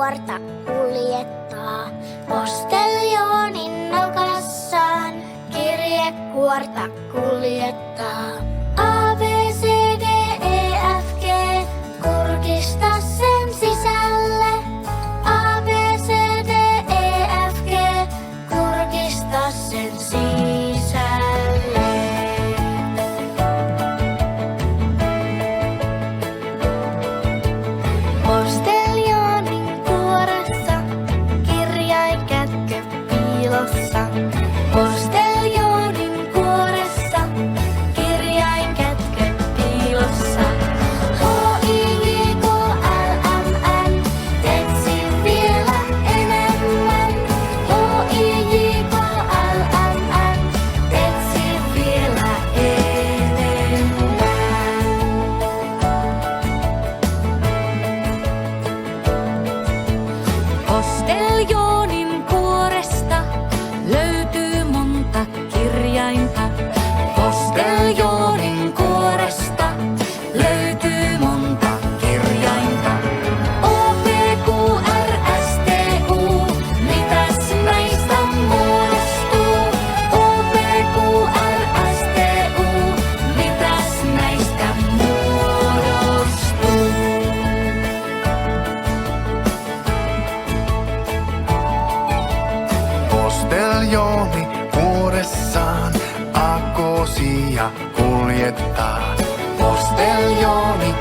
kirjekuorta kuljettaa. Posteljoonin nokassaan kirjekuorta kuljettaa. A, B, C, D, E, F, G, kurkista sen sisälle. A, B, C, D, E, F, G, kurkista sen sisälle. Posteljoonin kuoressa kirjain kätkö piilossa. Posteljoonin kuoressa kirjain kätkö piilossa. H-I-J-K-L-M-N, etsin vielä enemmän. H-I-J-K-L-M-N, etsin vielä enemmän. Posteljoonin kuoresta löytyy monta kirjainta. Posteljoonin kuoresta löytyy monta kirjainta. O, P, Q, R, S, T, U, mitäs näistä muodostuu? O, P, Q, R, S, T, U, mitäs näistä muodostuu? Posteljooni kuoressaan aakkoosia kuljettaa. Posteljooni